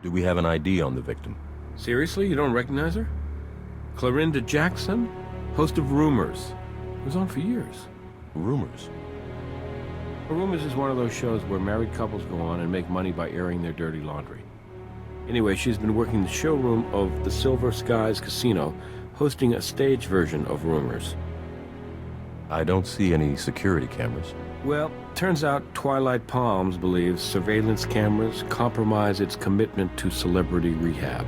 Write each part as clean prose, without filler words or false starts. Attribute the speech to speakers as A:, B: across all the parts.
A: Do we have an ID on the victim?
B: Seriously, you don't recognize her? Clorinda Jackson? Host of Rumors. It was on for years.
A: Rumors?
B: Rumors is one of those shows where married couples go on and make money by airing their dirty laundry. Anyway, she's been working the showroom of the Silver Skies Casino, hosting a stage version of Rumors.
A: I don't see any security cameras.
B: Well, turns out Twilight Palms believes surveillance cameras compromise its commitment to celebrity rehab.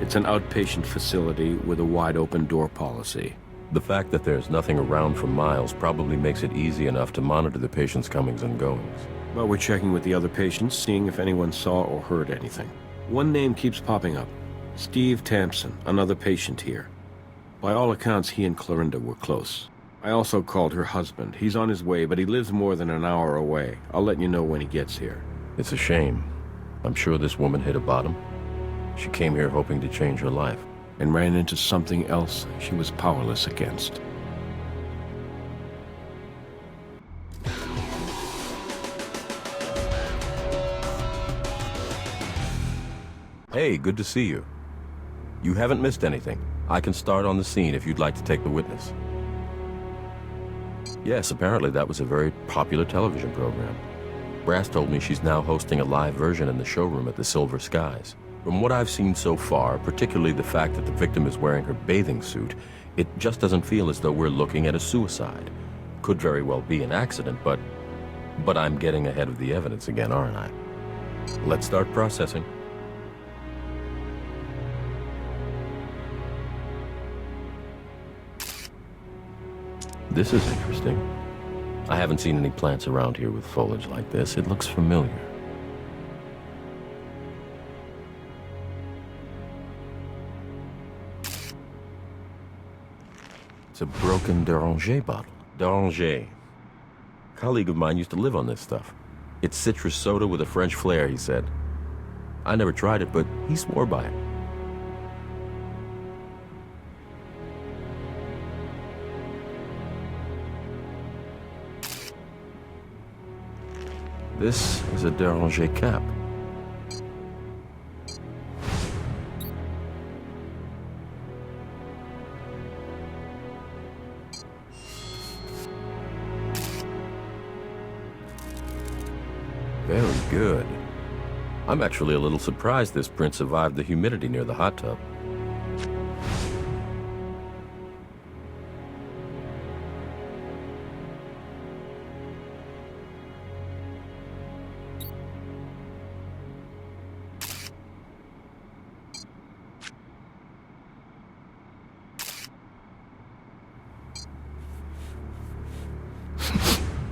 B: It's an outpatient facility with a wide-open door policy.
A: The fact that there's nothing around for miles probably makes it easy enough to monitor the patient's comings and goings.
B: But we're checking with the other patients, seeing if anyone saw or heard anything. One name keeps popping up. Steve Tampson, another patient here. By all accounts, he and Clorinda were close. I also called her husband. He's on his way, but he lives more than an hour away. I'll let you know when he gets here.
A: It's a shame. I'm sure this woman hit a bottom. She came here hoping to change her life.
B: And ran into something else she was powerless against.
A: Hey, good to see you. You haven't missed anything. I can start on the scene if you'd like to take the witness. Yes, apparently that was a very popular television program. Brass told me she's now hosting a live version in the showroom at the Silver Skies. From what I've seen so far, particularly the fact that the victim is wearing her bathing suit, it just doesn't feel as though we're looking at a suicide. Could very well be an accident, but I'm getting ahead of the evidence again, aren't I? Let's start processing. This is interesting. I haven't seen any plants around here with foliage like this. It looks familiar. It's a broken d'oranger bottle. D'oranger. A colleague of mine used to live on this stuff. It's citrus soda with a French flair, he said. I never tried it, but he swore by it. This is a d'oranger cap. Very good. I'm actually a little surprised this print survived the humidity near the hot tub.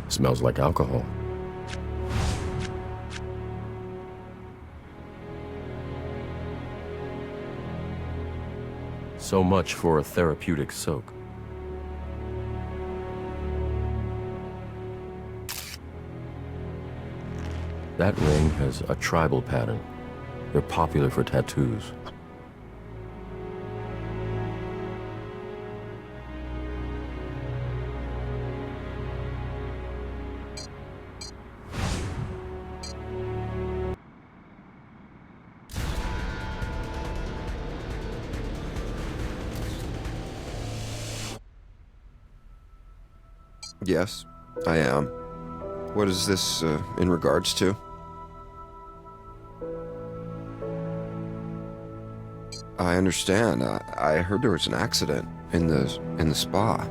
A: Smells like alcohol. So much for a therapeutic soak. That ring has a tribal pattern. They're popular for tattoos.
C: Yes, I am. What is this in regards to? I understand. I heard there was an accident in the spa.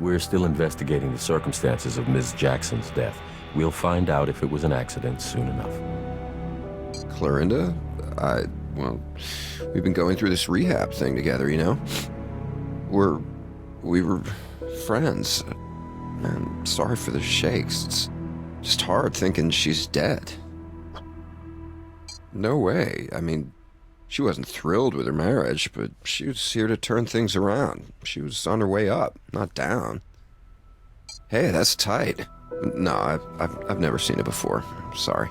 A: We're still investigating the circumstances of Ms. Jackson's death. We'll find out if it was an accident soon enough.
C: Clorinda? Well, we've been going through this rehab thing together, you know? We were friends. Man, sorry for the shakes. It's just hard thinking she's dead. No way. I mean, she wasn't thrilled with her marriage, but she was here to turn things around. She was on her way up, not down. Hey, that's tight. No, I've never seen it before. Sorry.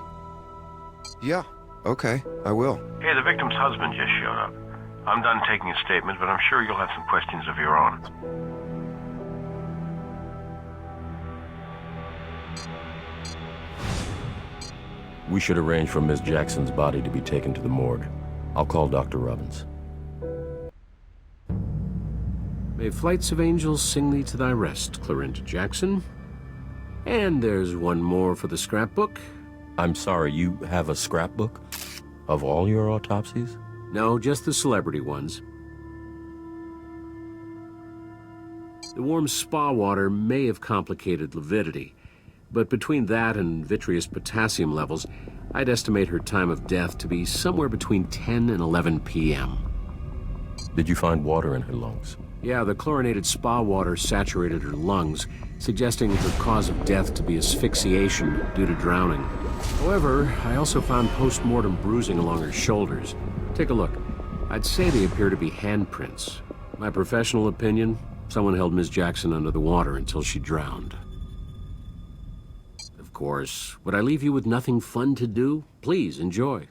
C: Yeah, okay, I will.
B: Hey, the victim's husband just showed up. I'm done taking a statement, but I'm sure you'll have some questions of your own.
A: We should arrange for Miss Jackson's body to be taken to the morgue. I'll call Dr. Robbins.
D: May flights of angels sing thee to thy rest, Clorinda Jackson. And there's one more for the scrapbook.
A: I'm sorry, you have a scrapbook? Of all your autopsies?
D: No, just the celebrity ones. The warm spa water may have complicated lividity, but between that and vitreous potassium levels, I'd estimate her time of death to be somewhere between 10 and 11 p.m.
A: Did you find water in her lungs?
D: Yeah, the chlorinated spa water saturated her lungs, suggesting the cause of death to be asphyxiation due to drowning. However, I also found post-mortem bruising along her shoulders. Take a look. I'd say they appear to be handprints. My professional opinion, someone held Ms. Jackson under the water until she drowned. Of course, would I leave you with nothing fun to do? Please enjoy.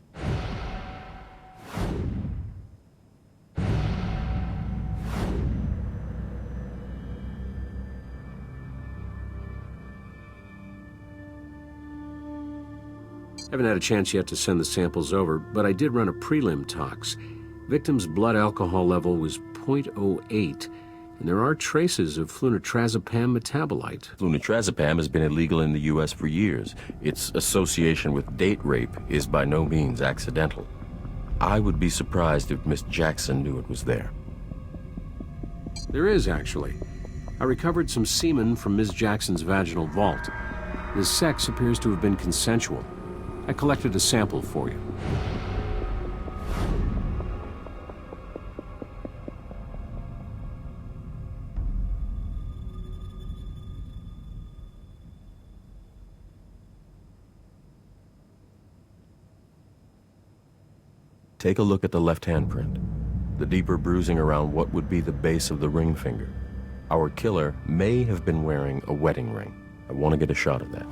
D: Haven't had a chance yet to send the samples over, but I did run a prelim tox. Victim's blood alcohol level was 0.08, and there are traces of flunitrazepam metabolite.
A: Flunitrazepam has been illegal in the U.S. for years. Its association with date rape is by no means accidental. I would be surprised if Miss Jackson knew it was there.
D: There is, actually. I recovered some semen from Ms. Jackson's vaginal vault. The sex appears to have been consensual. I collected a sample for you.
A: Take a look at the left handprint. The deeper bruising around what would be the base of the ring finger. Our killer may have been wearing a wedding ring. I want to get a shot of that.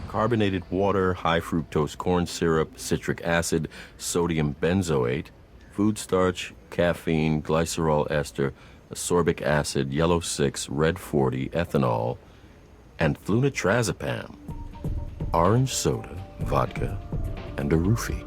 A: Carbonated water, high fructose corn syrup, citric acid, sodium benzoate, food starch, caffeine, glycerol ester, ascorbic acid, yellow 6, red 40, ethanol, and flunitrazepam, orange soda, vodka, and a roofie.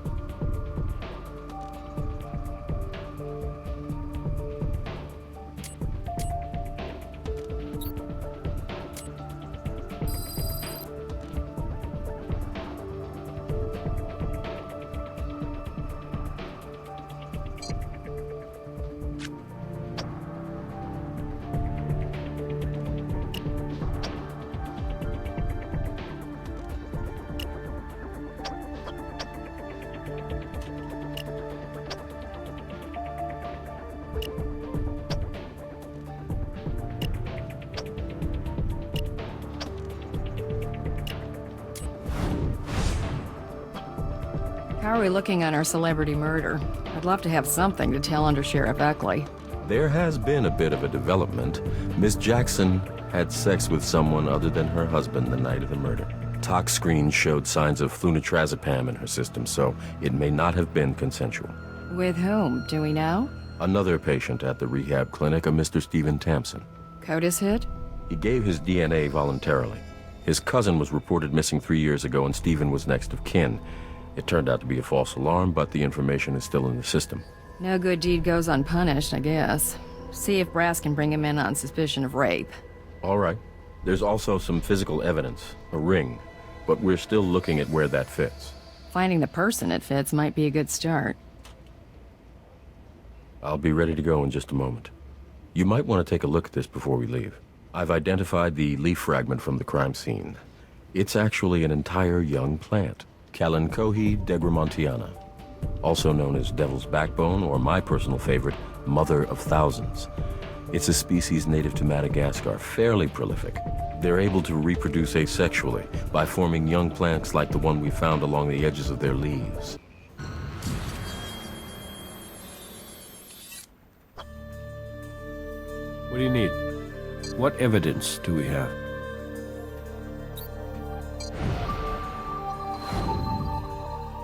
E: How are we looking on our celebrity murder? I'd love to have something to tell Under Sheriff Eckley.
A: There has been a bit of a development. Miss Jackson had sex with someone other than her husband the night of the murder. Tox screens showed signs of flunitrazepam in her system, so it may not have been consensual.
E: With whom? Do we know?
A: Another patient at the rehab clinic, a Mr. Stephen Tampson.
E: CODIS hit?
A: He gave his DNA voluntarily. His cousin was reported missing 3 years ago, and Stephen was next of kin. It turned out to be a false alarm, but the information is still in the system.
E: No good deed goes unpunished, I guess. See if Brass can bring him in on suspicion of rape.
A: All right. There's also some physical evidence, a ring, but we're still looking at where that fits.
E: Finding the person it fits might be a good start.
A: I'll be ready to go in just a moment. You might want to take a look at this before we leave. I've identified the leaf fragment from the crime scene. It's actually an entire young plant, Kalanchoe degramontiana, also known as devil's backbone, or my personal favorite, mother of thousands. It's a species native to Madagascar, fairly prolific. They're able to reproduce asexually by forming young plants like the one we found along the edges of their leaves.
B: What do you need? What evidence do we have?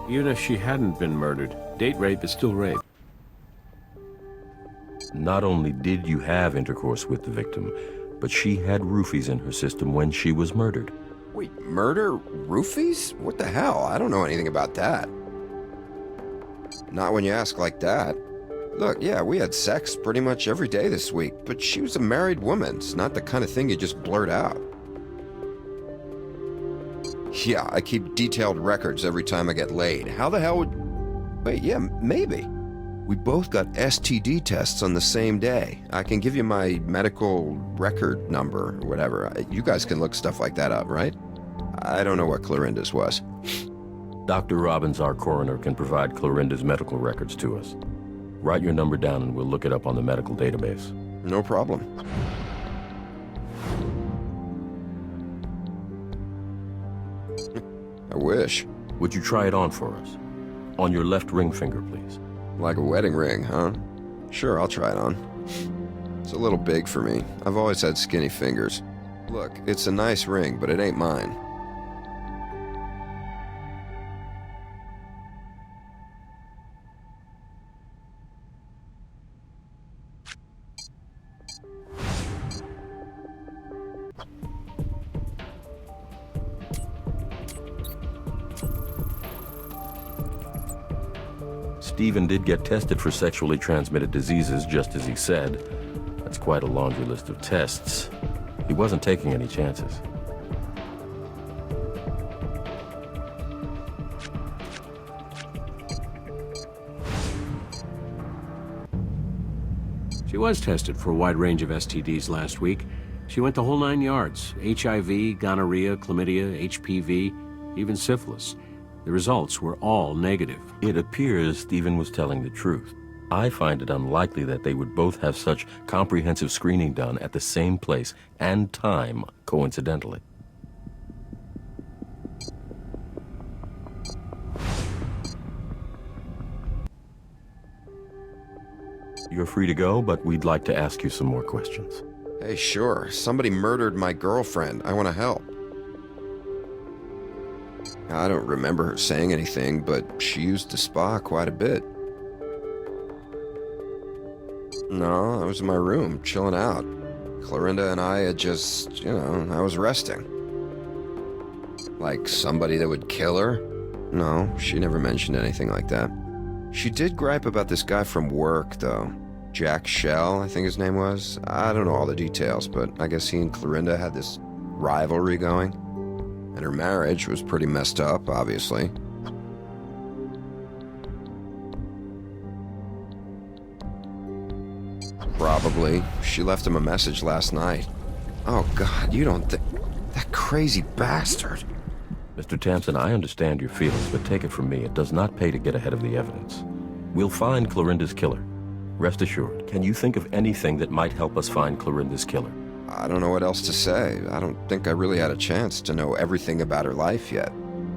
B: Even if she hadn't been murdered, date rape is still rape.
A: Not only did you have intercourse with the victim, but she had roofies in her system when she was murdered.
C: Wait, murder? Roofies? What the hell? I don't know anything about that. Not when you ask like that. Look, yeah, we had sex pretty much every day this week, but she was a married woman. It's not the kind of thing you just blurt out. Yeah, I keep detailed records every time I get laid. How the hell would... Wait, yeah, maybe. We both got STD tests on the same day. I can give you my medical record number or whatever. You guys can look stuff like that up, right? I don't know what Clorinda's was.
A: Dr. Robbins, our coroner, can provide Clorinda's medical records to us. Write your number down and we'll look it up on the medical database.
C: No problem. I wish.
A: Would you try it on for us? On your left ring finger, please.
C: Like a wedding ring, huh? Sure, I'll try it on. It's a little big for me. I've always had skinny fingers. Look, it's a nice ring, but it ain't mine.
A: Stephen did get tested for sexually transmitted diseases, just as he said. That's quite a laundry list of tests. He wasn't taking any chances.
D: She was tested for a wide range of STDs last week. She went the whole 9 yards: HIV, gonorrhea, chlamydia, HPV, even syphilis. The results were all negative.
A: It appears Stephen was telling the truth. I find it unlikely that they would both have such comprehensive screening done at the same place and time, coincidentally. You're free to go, but we'd like to ask you some more questions.
C: Hey, sure. Somebody murdered my girlfriend. I want to help. I don't remember her saying anything, but she used the spa quite a bit. No, I was in my room, chilling out. Clorinda and I had just, I was resting. Like somebody that would kill her? No, she never mentioned anything like that. She did gripe about this guy from work, though. Jack Shell, I think his name was. I don't know all the details, but I guess he and Clorinda had this rivalry going. And her marriage was pretty messed up, obviously. Probably. She left him a message last night. Oh, God, you don't think... That crazy bastard.
A: Mr. Tampson, I understand your feelings, but take it from me, it does not pay to get ahead of the evidence. We'll find Clorinda's killer. Rest assured. Can you think of anything that might help us find Clorinda's killer?
C: I don't know what else to say. I don't think I really had a chance to know everything about her life yet.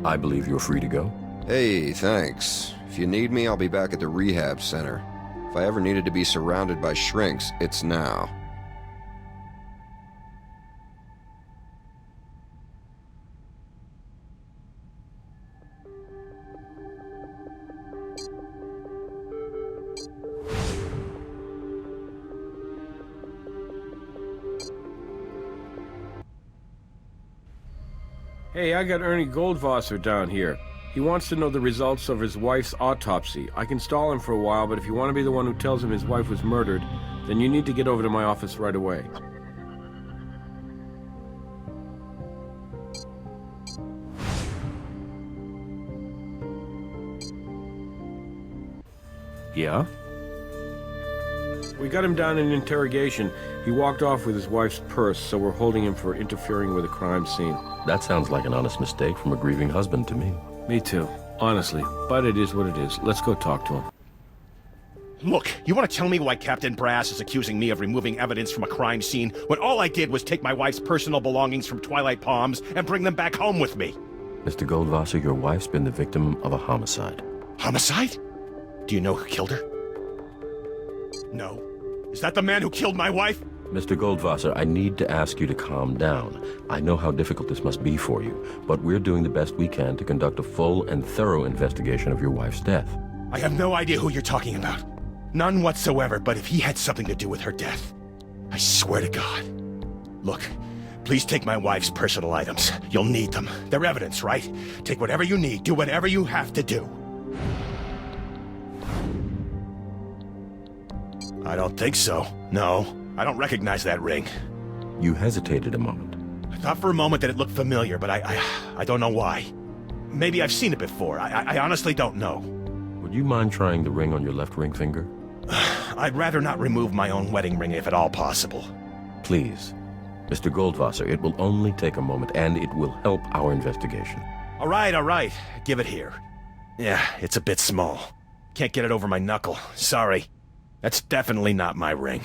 A: I believe you're free to go.
C: Hey, thanks. If you need me, I'll be back at the rehab center. If I ever needed to be surrounded by shrinks, it's now.
B: Hey, I got Ernie Goldwasser down here. He wants to know the results of his wife's autopsy. I can stall him for a while, but if you want to be the one who tells him his wife was murdered, then you need to get over to my office right away.
D: Yeah?
B: We got him down in interrogation. He walked off with his wife's purse, so we're holding him for interfering with a crime scene.
A: That sounds like an honest mistake from a grieving husband to me.
B: Me too, honestly. But it is what it is. Let's go talk to him.
F: Look, you want to tell me why Captain Brass is accusing me of removing evidence from a crime scene when all I did was take my wife's personal belongings from Twilight Palms and bring them back home with me?
A: Mr. Goldwasser, your wife's been the victim of a homicide.
F: Homicide? Do you know who killed her? No. Is that the man who killed my wife?
A: Mr. Goldwasser, I need to ask you to calm down. I know how difficult this must be for you, but we're doing the best we can to conduct a full and thorough investigation of your wife's death.
F: I have no idea who you're talking about. None whatsoever, but if he had something to do with her death, I swear to God. Look, please take my wife's personal items. You'll need them. They're evidence, right? Take whatever you need. Do whatever you have to do. I don't think so. No, I don't recognize that ring.
A: You hesitated a moment.
F: I thought for a moment that it looked familiar, but I don't know why. Maybe I've seen it before. I honestly don't know.
A: Would you mind trying the ring on your left ring finger?
F: I'd rather not remove my own wedding ring if at all possible.
A: Please. Mr. Goldwasser, it will only take a moment, and it will help our investigation.
F: All right. Give it here. Yeah, it's a bit small. Can't get it over my knuckle. Sorry. That's definitely not my ring.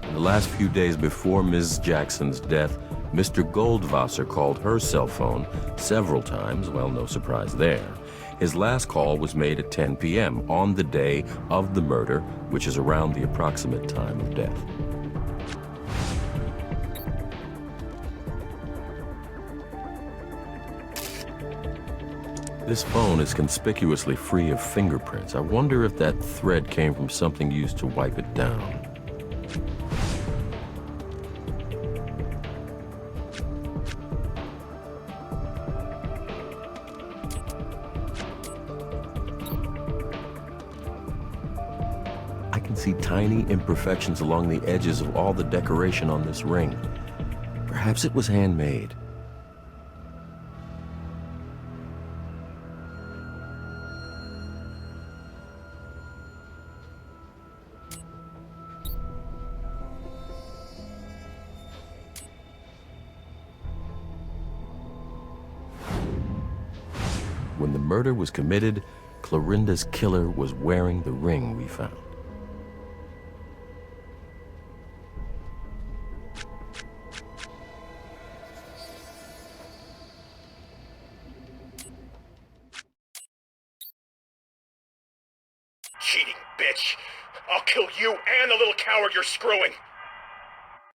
A: In the last few days before Ms. Jackson's death, Mr. Goldwasser called her cell phone several times. Well, no surprise there. His last call was made at 10 p.m. on the day of the murder, which is around the approximate time of death. This phone is conspicuously free of fingerprints. I wonder if that thread came from something used to wipe it down. I can see tiny imperfections along the edges of all the decoration on this ring. Perhaps it was handmade. When the murder was committed, Clorinda's killer was wearing the ring we found.
F: Cheating bitch! I'll kill you and the little coward you're screwing!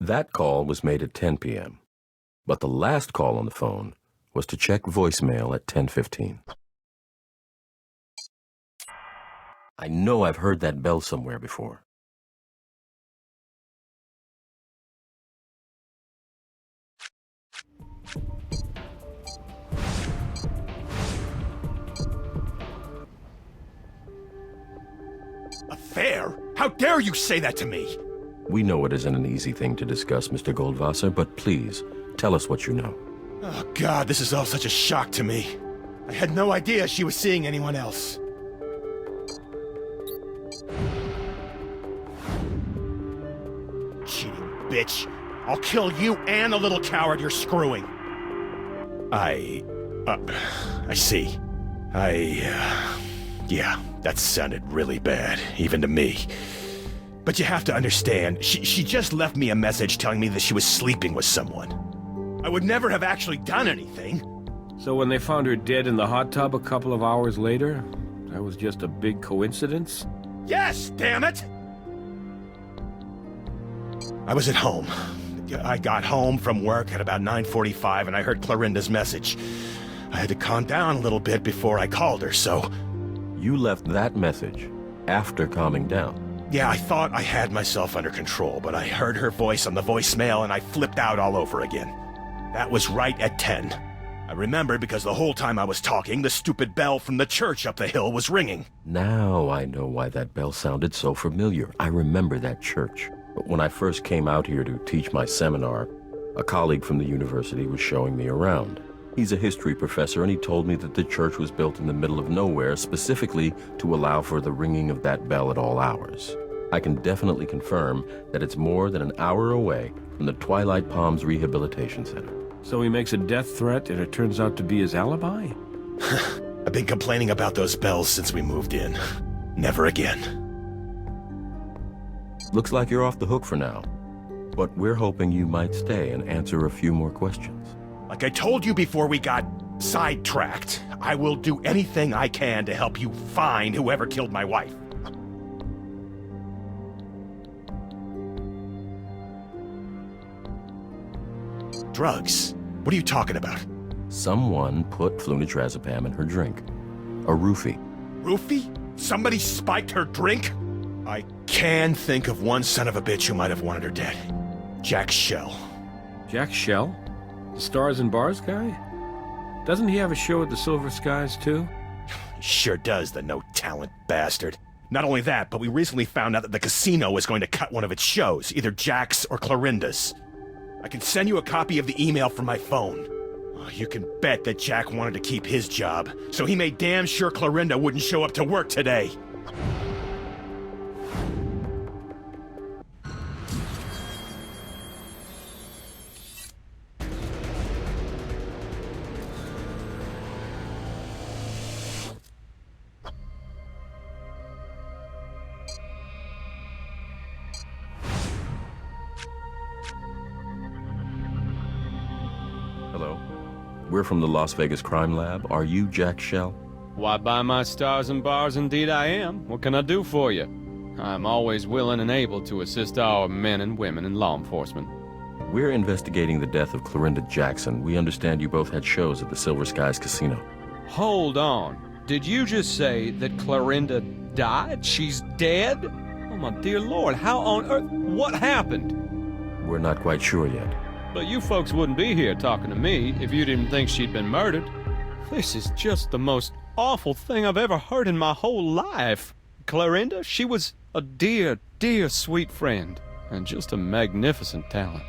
A: That call was made at 10 p.m., but the last call on the phone was to check voicemail at 10:15. I know I've heard that bell somewhere before.
F: Affair? How dare you say that to me?
A: We know it isn't an easy thing to discuss, Mr. Goldwasser, but please, tell us what you know.
F: Oh, God, this is all such a shock to me. I had no idea she was seeing anyone else. bitch. I'll kill you and the little coward you're screwing. I see. Yeah, that sounded really bad, even to me. But you have to understand, she just left me a message telling me that she was sleeping with someone. I would never have actually done anything.
B: So when they found her dead in the hot tub a couple of hours later, that was just a big coincidence?
F: Yes, damn it! I was at home. I got home from work at about 9:45 and I heard Clorinda's message. I had to calm down a little bit before I called her, so...
A: You left that message after calming down.
F: Yeah, I thought I had myself under control, but I heard her voice on the voicemail and I flipped out all over again. That was right at 10. I remembered because the whole time I was talking, the stupid bell from the church up the hill was ringing.
A: Now I know why that bell sounded so familiar. I remember that church. But when I first came out here to teach my seminar, a colleague from the university was showing me around. He's a history professor, and he told me that the church was built in the middle of nowhere specifically to allow for the ringing of that bell at all hours. I can definitely confirm that it's more than an hour away from the Twilight Palms Rehabilitation Center.
B: So he makes a death threat and it turns out to be his alibi?
F: I've been complaining about those bells since we moved in. Never again.
A: Looks like you're off the hook for now, but we're hoping you might stay and answer a few more questions.
F: Like I told you before we got sidetracked, I will do anything I can to help you find whoever killed my wife. Drugs? What are you talking about?
A: Someone put flunitrazepam in her drink. A roofie.
F: Roofie? Somebody spiked her drink? I can think of one son of a bitch who might have wanted her dead. Jack Shell.
B: Jack Shell? The Stars and Bars guy? Doesn't he have a show at the Silver Skies, too?
F: He sure does, the no-talent bastard. Not only that, but we recently found out that the casino is going to cut one of its shows, either Jack's or Clorinda's. I can send you a copy of the email from my phone. Oh, you can bet that Jack wanted to keep his job, so he made damn sure Clorinda wouldn't show up to work today.
A: Hello. We're from the Las Vegas Crime Lab. Are you Jack Shell?
G: Why, by my stars and bars, indeed I am. What can I do for you? I'm always willing and able to assist our men and women in law enforcement.
A: We're investigating the death of Clorinda Jackson. We understand you both had shows at the Silver Skies Casino.
G: Hold on. Did you just say that Clorinda died? She's dead? Oh, my dear Lord, how on earth? What happened?
A: We're not quite sure yet.
G: But you folks wouldn't be here talking to me if you didn't think she'd been murdered. This is just the most awful thing I've ever heard in my whole life. Clorinda, she was a dear, dear sweet friend, and just a magnificent talent.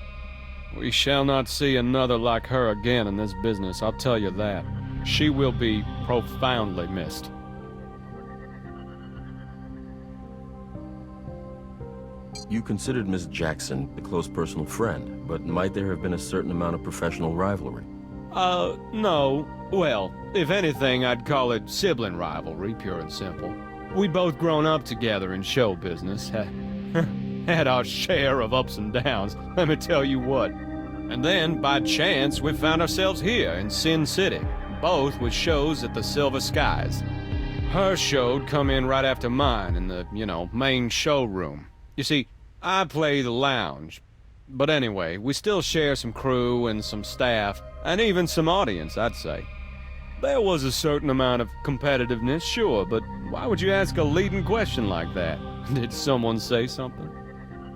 G: We shall not see another like her again in this business, I'll tell you that. She will be profoundly missed.
A: You considered Miss Jackson a close personal friend, but might there have been a certain amount of professional rivalry?
G: No. Well, if anything, I'd call it sibling rivalry, pure and simple. We'd both grown up together in show business. Had our share of ups and downs, let me tell you what. And then, by chance, we found ourselves here in Sin City, both with shows at the Silver Skies. Her show'd come in right after mine in the, main showroom. You see, I play the lounge. But anyway, we still share some crew and some staff, and even some audience, I'd say. There was a certain amount of competitiveness, sure, but why would you ask a leading question like that? Did someone say something?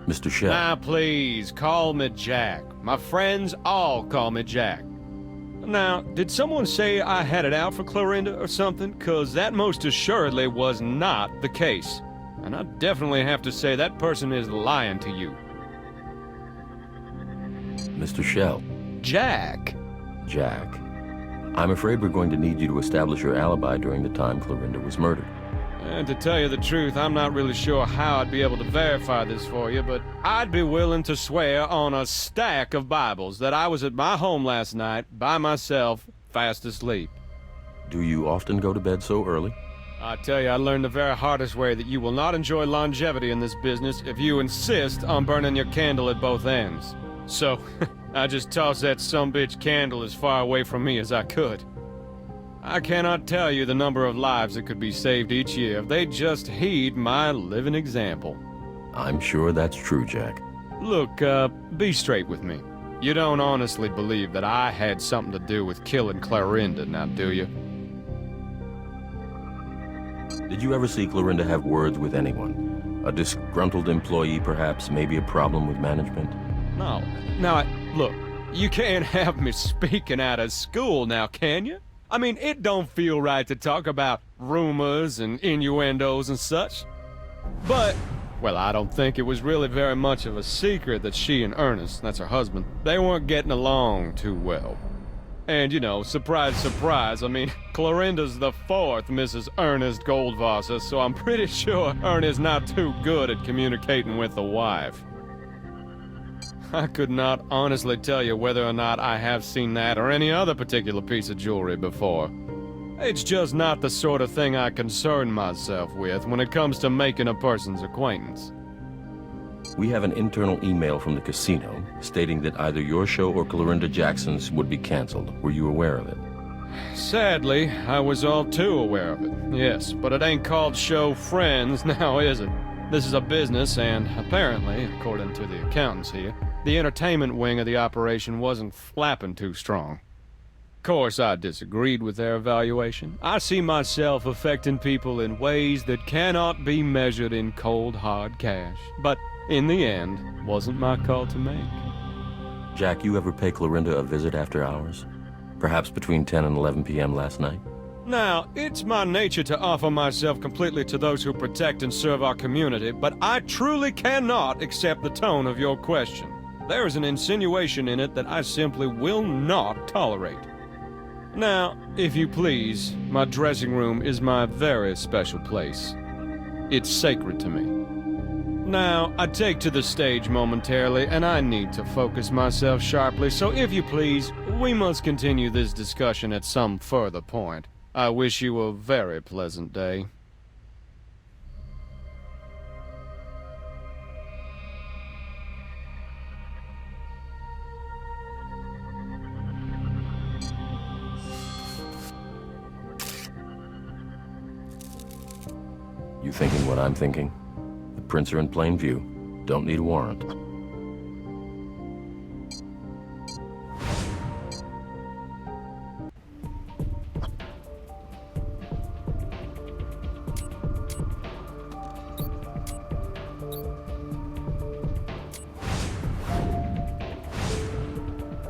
A: Mr. Shell.
G: Now, please, call me Jack. My friends all call me Jack. Now, did someone say I had it out for Clorinda or something? 'Cause that most assuredly was not the case. And I definitely have to say that person is lying to you.
A: Mr. Shell.
G: Jack.
A: Jack. I'm afraid we're going to need you to establish your alibi during the time Clorinda was murdered.
G: And to tell you the truth, I'm not really sure how I'd be able to verify this for you, but I'd be willing to swear on a stack of Bibles that I was at my home last night, by myself, fast asleep.
A: Do you often go to bed so early?
G: I tell you, I learned the very hardest way that you will not enjoy longevity in this business if you insist on burning your candle at both ends. So, I just tossed that sumbitch candle as far away from me as I could. I cannot tell you the number of lives that could be saved each year if they just heed my living example.
A: I'm sure that's true, Jack.
G: Look, be straight with me. You don't honestly believe that I had something to do with killing Clarinda, now do you?
A: Did you ever see Clarinda have words with anyone? A disgruntled employee, perhaps? Maybe a problem with management?
G: No. Now, look, you can't have me speaking out of school now, can you? I mean, it don't feel right to talk about rumors and innuendos and such. But, well, I don't think it was really very much of a secret that she and Ernest, that's her husband, they weren't getting along too well. And, you know, surprise, surprise, I mean, Clarinda's the fourth Mrs. Ernest Goldwasser, so I'm pretty sure Ernest's not too good at communicating with the wife. I could not honestly tell you whether or not I have seen that or any other particular piece of jewelry before. It's just not the sort of thing I concern myself with when it comes to making a person's acquaintance.
A: We have an internal email from the casino stating that either your show or Clarinda Jackson's would be canceled. Were you aware of it?
G: Sadly, I was all too aware of it, yes, but it ain't called Show Friends now, is it? This is a business, and apparently, according to the accountants here, the entertainment wing of the operation wasn't flapping too strong. Of course, I disagreed with their evaluation. I see myself affecting people in ways that cannot be measured in cold, hard cash. But in the end, wasn't my call to make.
A: Jack, you ever pay Clarinda a visit after hours? Perhaps between 10 and 11 p.m. last night?
G: Now, it's my nature to offer myself completely to those who protect and serve our community, but I truly cannot accept the tone of your question. There is an insinuation in it that I simply will not tolerate. Now, if you please, my dressing room is my very special place. It's sacred to me. Now, I take to the stage momentarily, and I need to focus myself sharply, so if you please, we must continue this discussion at some further point. I wish you a very pleasant day.
A: You thinking what I'm thinking? The prints are in plain view. Don't need a warrant.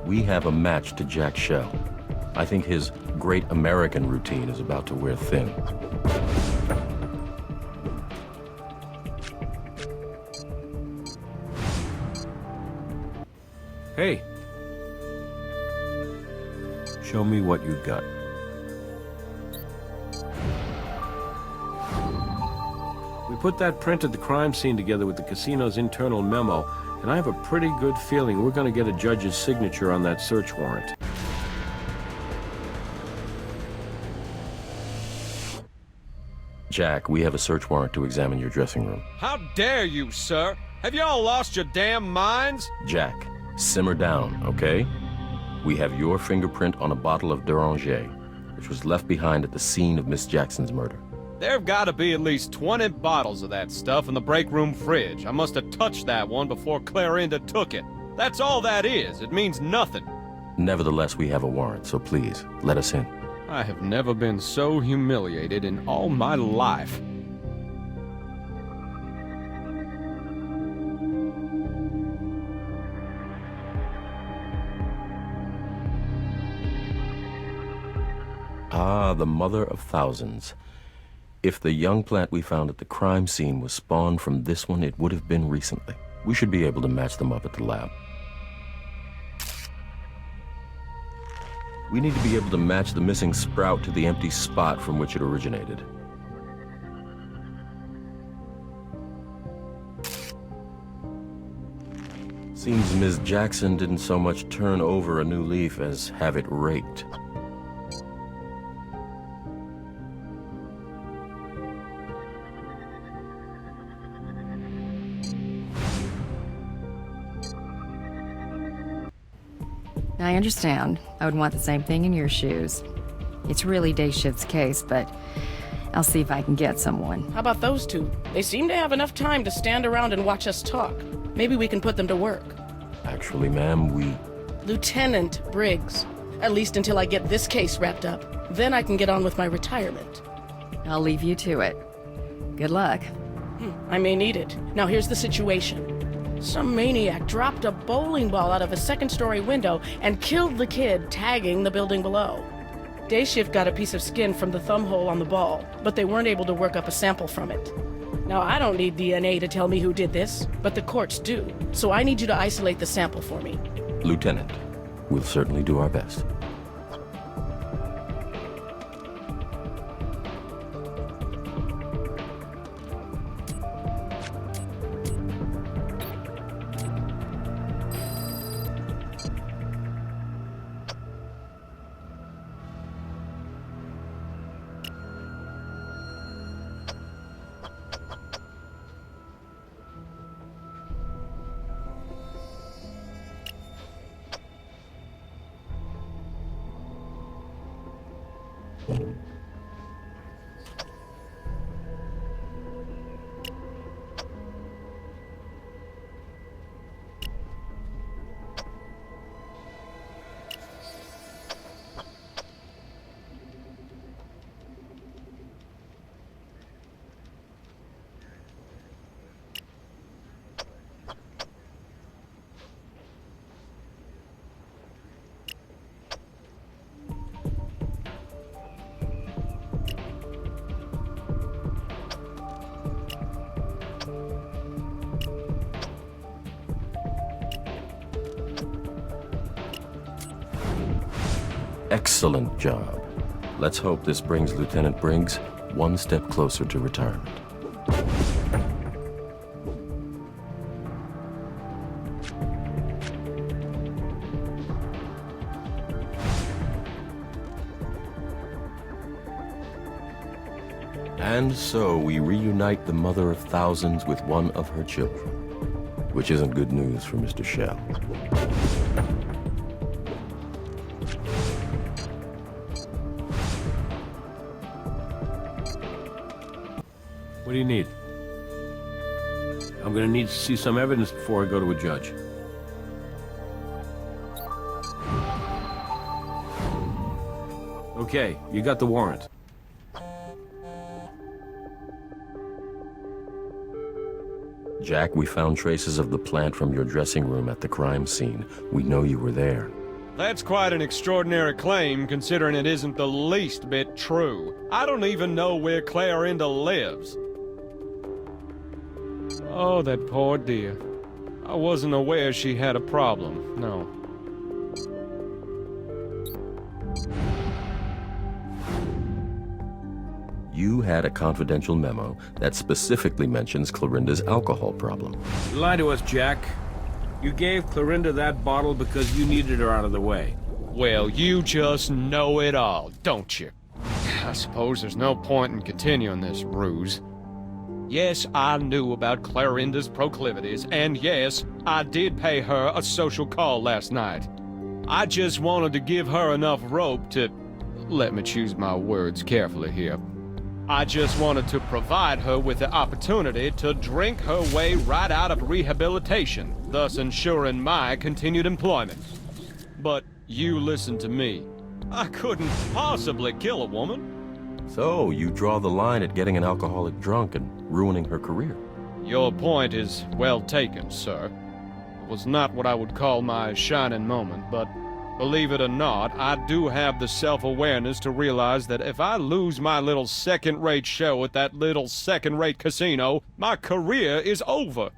A: We have a match to Jack Shell. I think his great American routine is about to wear thin.
B: Hey. Show me what you got. We put that print at the crime scene together with the casino's internal memo, and I have a pretty good feeling we're going to get a judge's signature on that search warrant.
A: Jack, we have a search warrant to examine your dressing room.
G: How dare you, sir? Have y'all lost your damn minds?
A: Jack, simmer down, okay? We have your fingerprint on a bottle of d'Oranger, which was left behind at the scene of Miss Jackson's murder.
G: There've got to be at least 20 bottles of that stuff in the break room fridge. I must have touched that one before Clarinda took it. That's all that is. It means nothing.
A: Nevertheless, we have a warrant, so please, let us in.
G: I have never been so humiliated in all my life.
A: Ah, the mother of thousands. If the young plant we found at the crime scene was spawned from this one, it would have been recently. We should be able to match them up at the lab. We need to be able to match the missing sprout to the empty spot from which it originated. Seems Ms. Jackson didn't so much turn over a new leaf as have it raked.
E: I understand. I would want the same thing in your shoes. It's really day shift's case, but I'll see if I can get someone.
H: How about those two? They seem to have enough time to stand around and watch us talk. Maybe we can put them to work.
A: Actually, ma'am, we...
H: Lieutenant Briggs. At least until I get this case wrapped up. Then I can get on with my retirement.
E: I'll leave you to it. Good luck.
H: I may need it. Now here's the situation. Some maniac dropped a bowling ball out of a second-story window and killed the kid tagging the building below. Day shift got a piece of skin from the thumb hole on the ball, but they weren't able to work up a sample from it. Now, I don't need DNA to tell me who did this, but the courts do. So I need you to isolate the sample for me.
A: Lieutenant, we'll certainly do our best. Excellent job. Let's hope this brings Lieutenant Briggs one step closer to retirement. And so we reunite the mother of thousands with one of her children, which isn't good news for Mr. Shell.
B: What do you need? I'm gonna need to see some evidence before I go to a judge. Okay, you got the warrant.
A: Jack, we found traces of the plant from your dressing room at the crime scene. We know you were there.
G: That's quite an extraordinary claim, considering it isn't the least bit true. I don't even know where Clarinda lives. Oh, that poor dear. I wasn't aware she had a problem, no.
A: You had a confidential memo that specifically mentions Clarinda's alcohol problem.
B: You lied to us, Jack. You gave Clarinda that bottle because you needed her out of the way.
G: Well, you just know it all, don't you? I suppose there's no point in continuing this ruse. Yes, I knew about Clarinda's proclivities, and yes, I did pay her a social call last night. I just wanted to give her enough rope to... Let me choose my words carefully here. I just wanted to provide her with the opportunity to drink her way right out of rehabilitation, thus ensuring my continued employment. But you listen to me. I couldn't possibly kill a woman.
A: So, you draw the line at getting an alcoholic drunk and ruining her career.
G: Your point is well taken, sir. It was not what I would call my shining moment, but believe it or not, I do have the self-awareness to realize that if I lose my little second-rate show at that little second-rate casino, my career is over.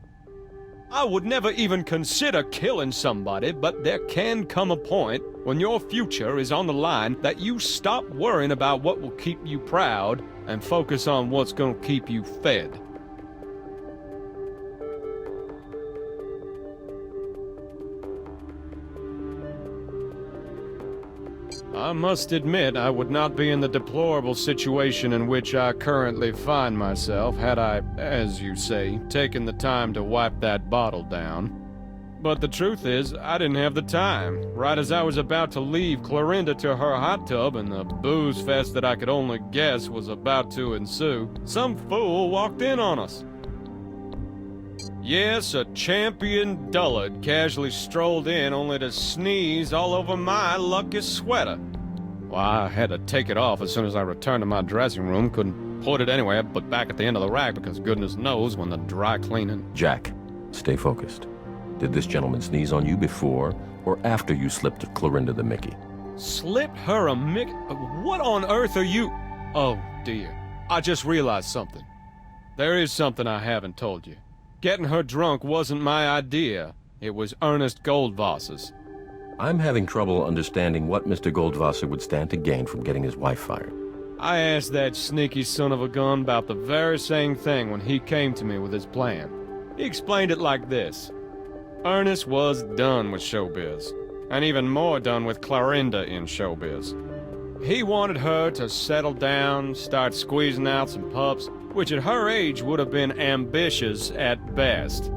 G: I would never even consider killing somebody, but there can come a point when your future is on the line that you stop worrying about what will keep you proud and focus on what's gonna keep you fed. I must admit I would not be in the deplorable situation in which I currently find myself had I, as you say, taken the time to wipe that bottle down. But the truth is, I didn't have the time. Right as I was about to leave Clorinda to her hot tub and the booze fest that I could only guess was about to ensue, some fool walked in on us. Yes, a champion dullard casually strolled in only to sneeze all over my lucky sweater. Why, I had to take it off as soon as I returned to my dressing room. Couldn't put it anywhere but back at the end of the rack because goodness knows when the dry cleaning...
A: Jack, stay focused. Did this gentleman sneeze on you before or after you slipped Clorinda the Mickey?
G: Slipped her a Mickey? What on earth are you... Oh, dear. I just realized something. There is something I haven't told you. Getting her drunk wasn't my idea. It was Ernest Goldwasser's.
A: I'm having trouble understanding what Mr. Goldwasser would stand to gain from getting his wife fired.
G: I asked that sneaky son of a gun about the very same thing when he came to me with his plan. He explained it like this. Ernest was done with showbiz, and even more done with Clorinda in showbiz. He wanted her to settle down, start squeezing out some pups, which at her age would have been ambitious at best.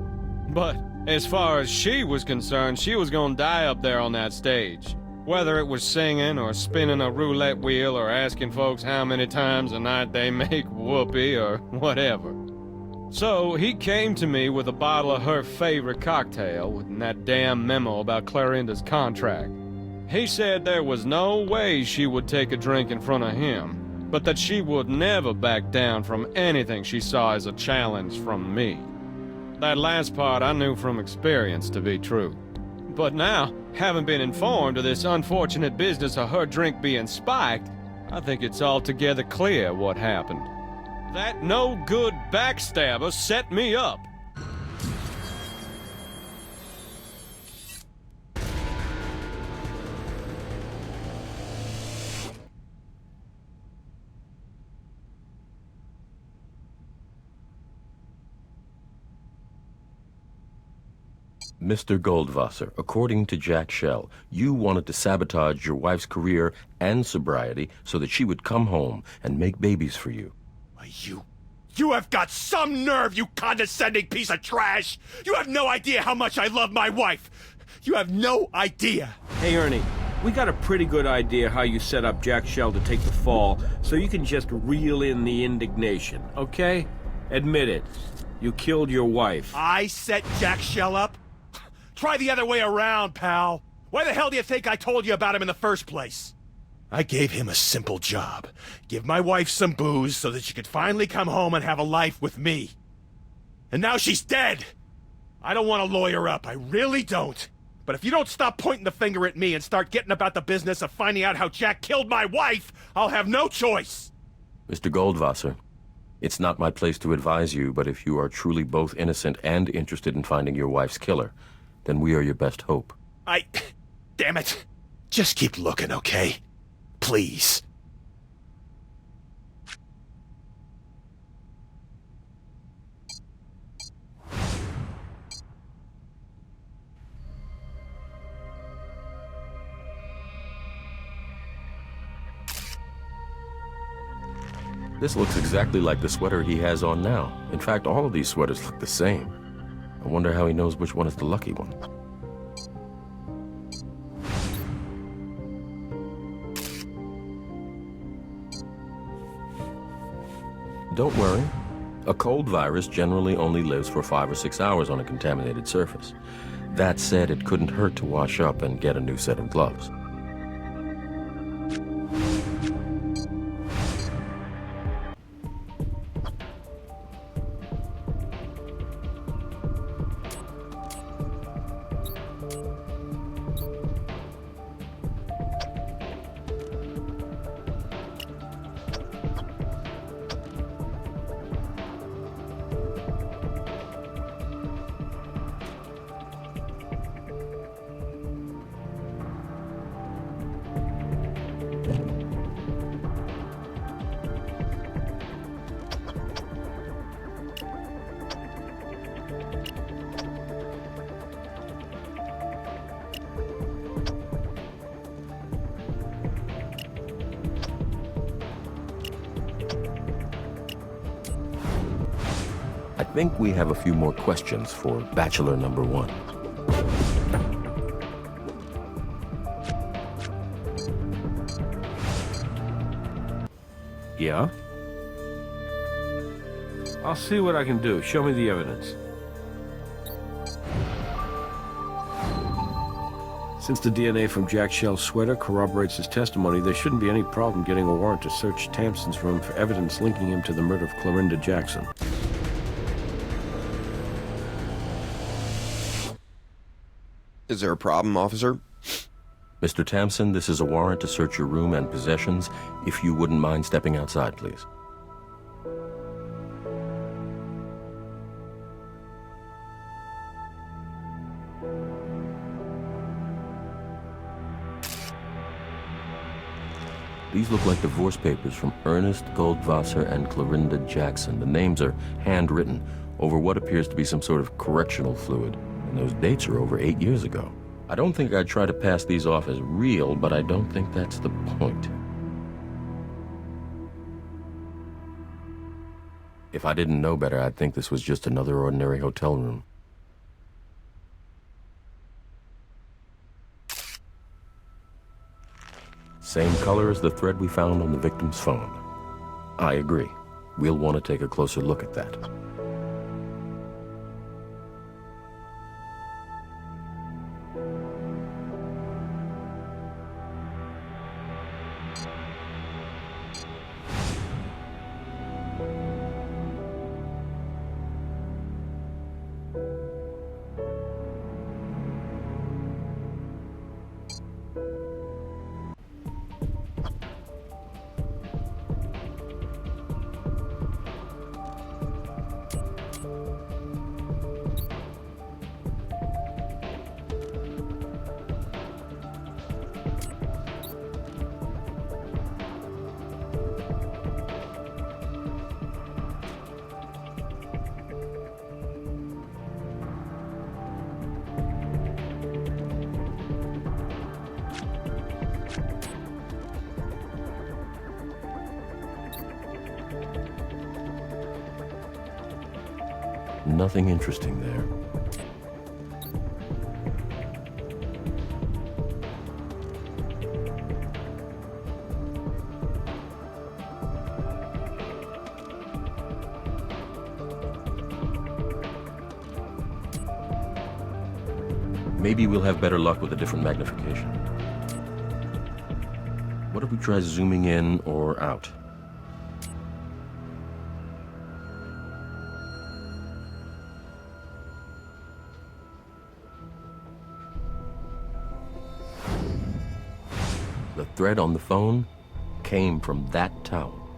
G: But as far as she was concerned, she was gonna die up there on that stage. Whether it was singing or spinning a roulette wheel or asking folks how many times a night they make whoopee or whatever. So he came to me with a bottle of her favorite cocktail and that damn memo about Clorinda's contract. He said there was no way she would take a drink in front of him, but that she would never back down from anything she saw as a challenge from me. That last part I knew from experience to be true. But now, having been informed of this unfortunate business of her drink being spiked, I think it's altogether clear what happened. That no-good backstabber set me up.
A: Mr. Goldwasser, according to Jack Shell, you wanted to sabotage your wife's career and sobriety so that she would come home and make babies for you.
F: Why, you have got some nerve, you condescending piece of trash! You have no idea how much I love my wife! You have no idea!
B: Hey, Ernie, we got a pretty good idea how you set up Jack Shell to take the fall, so you can just reel in the indignation, okay? Admit it. You killed your wife.
F: I set Jack Shell up? Try the other way around, pal. Why the hell do you think I told you about him in the first place? I gave him a simple job. Give my wife some booze so that she could finally come home and have a life with me. And now she's dead! I don't want to lawyer up, I really don't. But if you don't stop pointing the finger at me and start getting about the business of finding out how Jack killed my wife, I'll have no choice!
A: Mr. Goldwasser, it's not my place to advise you, but if you are truly both innocent and interested in finding your wife's killer, then we are your best hope.
F: Damn it. Just keep looking, okay? Please.
A: This looks exactly like the sweater he has on now. In fact, all of these sweaters look the same. I wonder how he knows which one is the lucky one. Don't worry. A cold virus generally only lives for 5 or 6 hours on a contaminated surface. That said, it couldn't hurt to wash up and get a new set of gloves. I think we have a few more questions for Bachelor number 1.
B: Yeah? I'll see what I can do. Show me the evidence. Since the DNA from Jack Shell's sweater corroborates his testimony, there shouldn't be any problem getting a warrant to search Tamson's room for evidence linking him to the murder of Clorinda Jackson.
C: Is there a problem, officer?
A: Mr. Tamson, this is a warrant to search your room and possessions. If you wouldn't mind stepping outside, please. These look like divorce papers from Ernest Goldwasser and Clorinda Jackson. The names are handwritten over what appears to be some sort of correctional fluid, and those dates are over 8 years ago. I don't think I'd try to pass these off as real, but I don't think that's the point. If I didn't know better, I'd think this was just another ordinary hotel room. Same color as the thread we found on the victim's phone. I agree. We'll want to take a closer look at that. Nothing interesting there. Maybe we'll have better luck with a different magnification. What if we try zooming in or out? The thread on the phone came from that towel.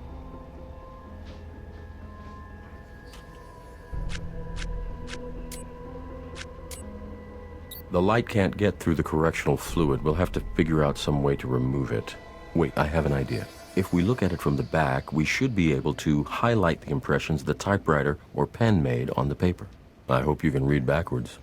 A: The light can't get through the correctional fluid. We'll have to figure out some way to remove it. Wait, I have an idea. If we look at it from the back, we should be able to highlight the impressions the typewriter or pen made on the paper. I hope you can read backwards.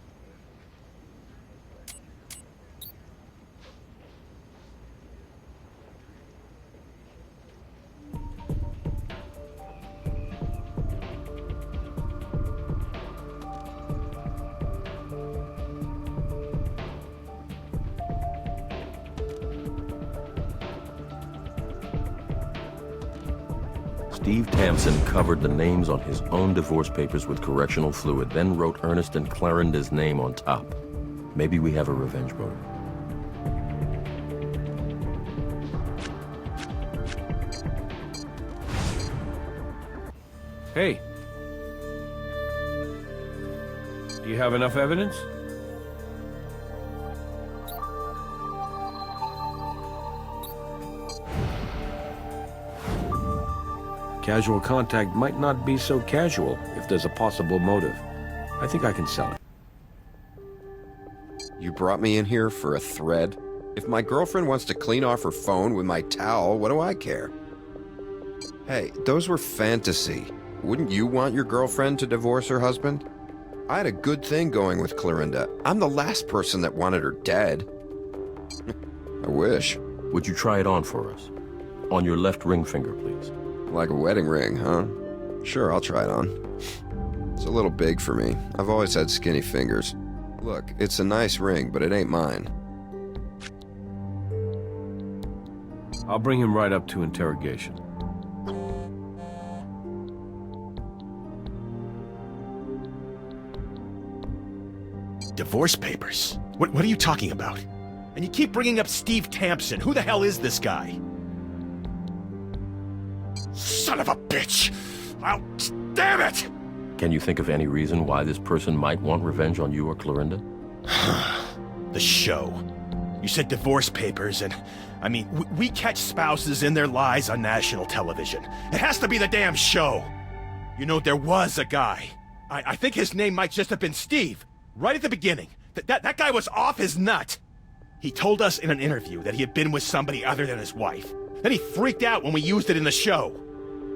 A: Steve Tamson covered the names on his own divorce papers with correctional fluid, then wrote Ernest and Clarinda's name on top. Maybe we have a revenge motive.
B: Hey. Do you have enough evidence? Casual contact might not be so casual if there's a possible motive. I think I can sell it.
C: You brought me in here for a thread? If my girlfriend wants to clean off her phone with my towel, what do I care? Hey, those were fantasy. Wouldn't you want your girlfriend to divorce her husband? I had a good thing going with Clorinda. I'm the last person that wanted her dead. I wish.
A: Would you try it on for us? On your left ring finger, please.
C: Like a wedding ring, huh? Sure, I'll try it on. It's a little big for me. I've always had skinny fingers. Look, it's a nice ring, but it ain't mine.
B: I'll bring him right up to interrogation.
F: Divorce papers? What are you talking about? And you keep bringing up Steve Tampson. Who the hell is this guy? Son of a bitch! Damn it!
A: Can you think of any reason why this person might want revenge on you or Clorinda?
F: The show. You said divorce papers, and... I mean, we catch spouses in their lies on national television. It has to be the damn show! You know, there was a guy. I think his name might just have been Steve. Right at the beginning. That guy was off his nut. He told us in an interview that he had been with somebody other than his wife. Then he freaked out when we used it in the show.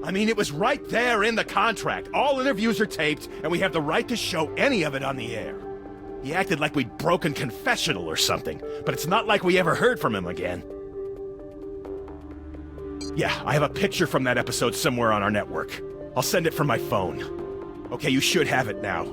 F: I mean, it was right there in the contract. All interviews are taped, and we have the right to show any of it on the air. He acted like we'd broken confessional or something, but it's not like we ever heard from him again. Yeah, I have a picture from that episode somewhere on our network. I'll send it from my phone. Okay, you should have it now.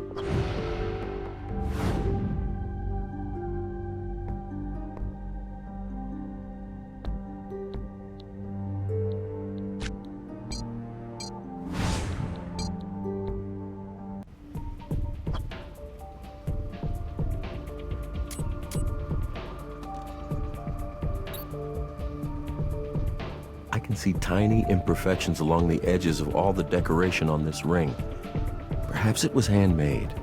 A: I can see tiny imperfections along the edges of all the decoration on this ring. Perhaps it was handmade.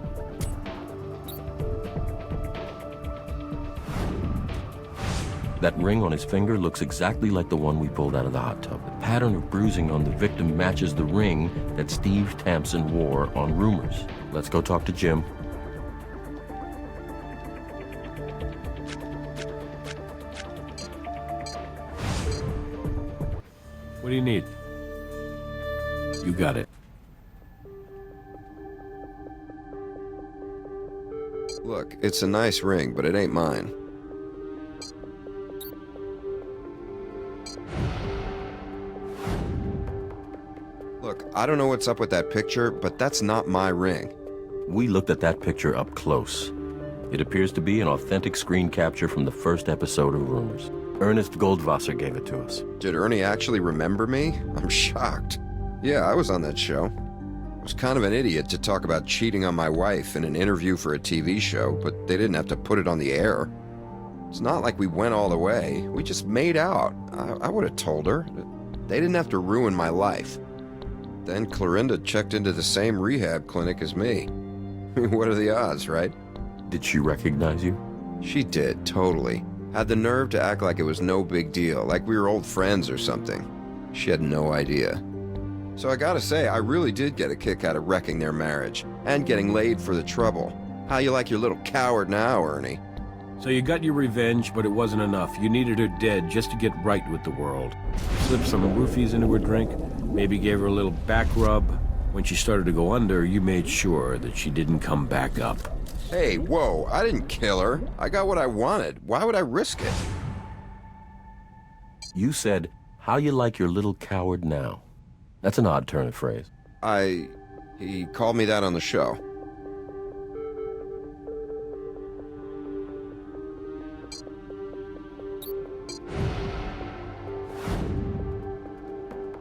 A: That ring on his finger looks exactly like the one we pulled out of the hot tub. The pattern of bruising on the victim matches the ring that Steve Tampson wore on Rumors. Let's go talk to Jim.
B: What do you need? You got it.
C: Look, it's a nice ring, but it ain't mine. Look, I don't know what's up with that picture, but that's not my ring.
A: We looked at that picture up close. It appears to be an authentic screen capture from the first episode of Rumors. Ernest Goldwasser gave it to us.
C: Did Ernie actually remember me? I'm shocked. Yeah, I was on that show. I was kind of an idiot to talk about cheating on my wife in an interview for a TV show, but they didn't have to put it on the air. It's not like we went all the way. We just made out. I would have told her. They didn't have to ruin my life. Then Clorinda checked into the same rehab clinic as me. What are the odds, right?
A: Did she recognize you?
C: She did, totally. Had the nerve to act like it was no big deal, like we were old friends or something. She had no idea. So I gotta say, I really did get a kick out of wrecking their marriage, and getting laid for the trouble. How you like your little coward now, Ernie?
B: So you got your revenge, but it wasn't enough. You needed her dead just to get right with the world. Slipped some roofies into her drink, maybe gave her a little back rub. When she started to go under, you made sure that she didn't come back up.
C: Hey, whoa, I didn't kill her. I got what I wanted. Why would I risk it?
A: You said, how you like your little coward now. That's an odd turn of phrase.
C: He called me that on the show.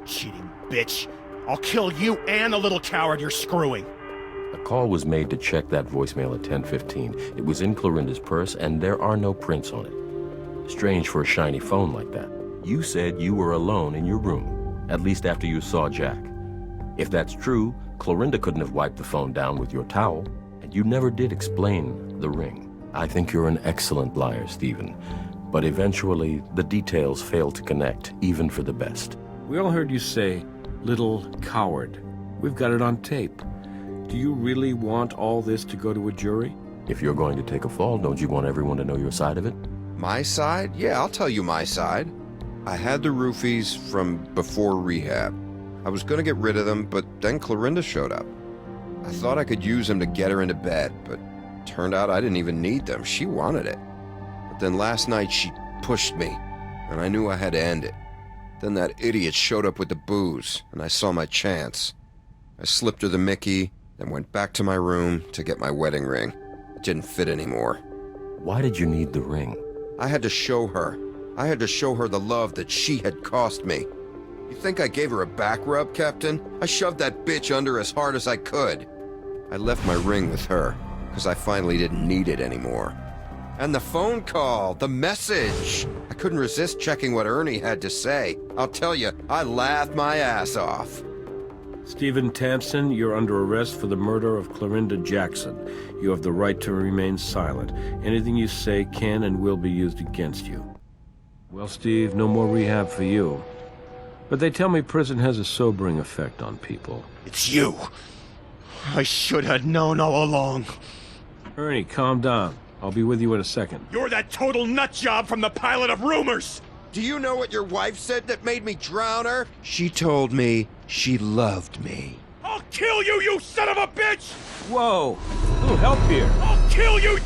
F: Cheating bitch. I'll kill you and the little coward you're screwing.
A: A call was made to check that voicemail at 10:15. It was in Clorinda's purse, and there are no prints on it. Strange for a shiny phone like that. You said you were alone in your room, at least after you saw Jack. If that's true, Clorinda couldn't have wiped the phone down with your towel, and you never did explain the ring. I think you're an excellent liar, Stephen, but eventually the details fail to connect, even for the best.
B: We all heard you say, little coward. We've got it on tape. Do you really want all this to go to a jury?
A: If you're going to take a fall, don't you want everyone to know your side of it?
C: My side? Yeah, I'll tell you my side. I had the roofies from before rehab. I was gonna get rid of them, but then Clorinda showed up. I thought I could use them to get her into bed, but turned out I didn't even need them. She wanted it. But then last night she pushed me, and I knew I had to end it. Then that idiot showed up with the booze, and I saw my chance. I slipped her the Mickey, then went back to my room to get my wedding ring. It didn't fit anymore.
A: Why did you need the ring?
C: I had to show her. I had to show her the love that she had cost me. You think I gave her a back rub, Captain? I shoved that bitch under as hard as I could. I left my ring with her, because I finally didn't need it anymore. And the phone call, the message. I couldn't resist checking what Ernie had to say. I'll tell you, I laughed my ass off.
B: Stephen Tampson, you're under arrest for the murder of Clorinda Jackson. You have the right to remain silent. Anything you say can and will be used against you. Well, Steve, no more rehab for you. But they tell me prison has a sobering effect on people.
F: It's you. I should have known all along.
B: Ernie, calm down. I'll be with you in a second.
F: You're that total nutjob from the pilot of Rumors!
C: Do you know what your wife said that made me drown her? She told me she loved me.
F: I'll kill you, you son of a bitch!
B: Whoa! A little help here.
F: I'll kill you!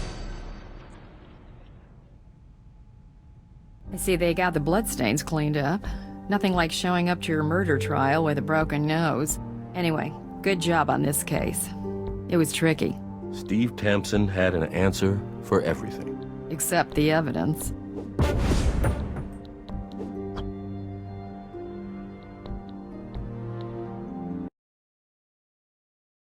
E: I see they got the bloodstains cleaned up. Nothing like showing up to your murder trial with a broken nose. Anyway, good job on this case. It was tricky.
A: Steve Tampson had an answer for everything.
E: Except the evidence.